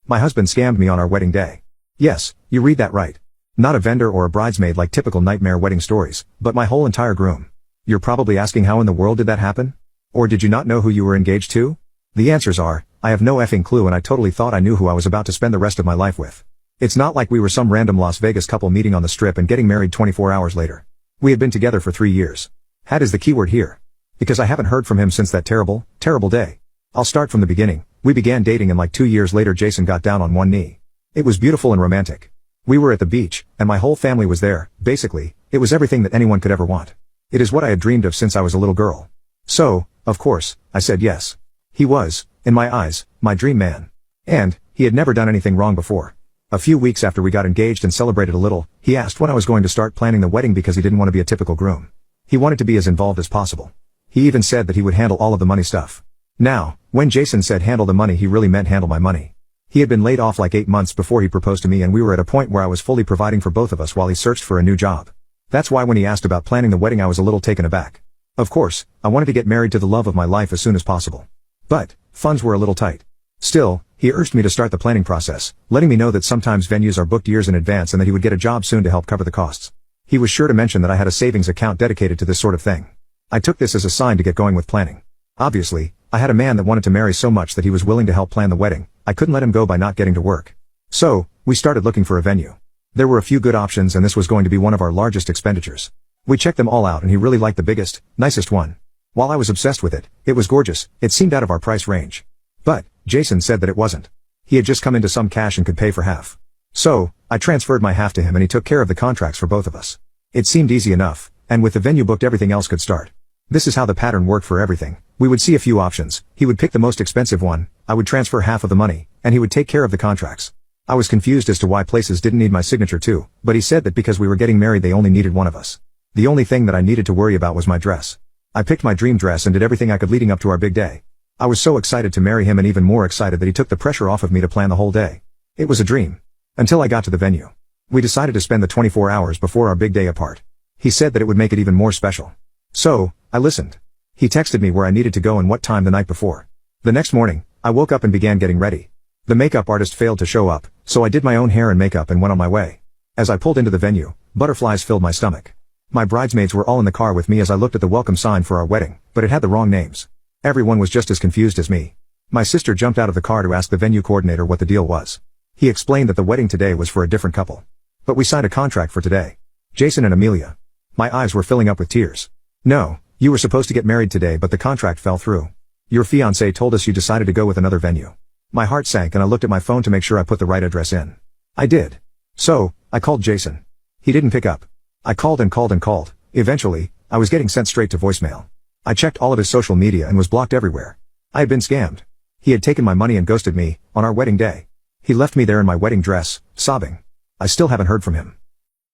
My husband scammed me on our wedding day. Yes, you read that right. Not a vendor or a bridesmaid like typical nightmare wedding stories, but my whole entire groom. You're probably asking how in the world did that happen? Or did you not know who you were engaged to? The answers are, I have no effing clue and I totally thought I knew who I was about to spend the rest of my life with. It's not like we were some random Las Vegas couple meeting on the strip and getting married 24 hours later. We had been together for 3 years. Had is the keyword here. Because I haven't heard from him since that terrible, terrible day. I'll start from the beginning. We began dating and like 2 years later Jason got down on one knee. It was beautiful and romantic. We were at the beach, and my whole family was there. Basically, it was everything that anyone could ever want. It is what I had dreamed of since I was a little girl. So, of course, I said yes. He was, in my eyes, my dream man. And, he had never done anything wrong before. A few weeks after we got engaged and celebrated a little, he asked when I was going to start planning the wedding because he didn't want to be a typical groom. He wanted to be as involved as possible. He even said that he would handle all of the money stuff. Now, when Jason said handle the money he really meant handle my money. He had been laid off like 8 months before he proposed to me and we were at a point where I was fully providing for both of us while he searched for a new job. That's why when he asked about planning the wedding I was a little taken aback. Of course, I wanted to get married to the love of my life as soon as possible. But, funds were a little tight. Still, he urged me to start the planning process, letting me know that sometimes venues are booked years in advance and that he would get a job soon to help cover the costs. He was sure to mention that I had a savings account dedicated to this sort of thing. I took this as a sign to get going with planning. Obviously, I had a man that wanted to marry so much that he was willing to help plan the wedding. I couldn't let him go by not getting to work. So, we started looking for a venue. There were a few good options and this was going to be one of our largest expenditures. We checked them all out and he really liked the biggest, nicest one. While I was obsessed with it, it was gorgeous, it seemed out of our price range. But, Jason said that it wasn't. He had just come into some cash and could pay for half. So, I transferred my half to him and he took care of the contracts for both of us. It seemed easy enough, and with the venue booked everything else could start. This is how the pattern worked for everything. We would see a few options, he would pick the most expensive one, I would transfer half of the money, and he would take care of the contracts. I was confused as to why places didn't need my signature too, but he said that because we were getting married they only needed one of us. The only thing that I needed to worry about was my dress. I picked my dream dress and did everything I could leading up to our big day. I was so excited to marry him and even more excited that he took the pressure off of me to plan the whole day. It was a dream. Until I got to the venue. We decided to spend the 24 hours before our big day apart. He said that it would make it even more special. So, I listened. He texted me where I needed to go and what time the night before. The next morning, I woke up and began getting ready. The makeup artist failed to show up, so I did my own hair and makeup and went on my way. As I pulled into the venue, butterflies filled my stomach. My bridesmaids were all in the car with me as I looked at the welcome sign for our wedding, but it had the wrong names. Everyone was just as confused as me. My sister jumped out of the car to ask the venue coordinator what the deal was. He explained that the wedding today was for a different couple. But we signed a contract for today. Jason and Amelia. My eyes were filling up with tears. No. You were supposed to get married today but the contract fell through. Your fiancé told us you decided to go with another venue. My heart sank and I looked at my phone to make sure I put the right address in. I did. So, I called Jason. He didn't pick up. I called and called and called. Eventually, I was getting sent straight to voicemail. I checked all of his social media and was blocked everywhere. I had been scammed. He had taken my money and ghosted me, on our wedding day. He left me there in my wedding dress, sobbing. I still haven't heard from him.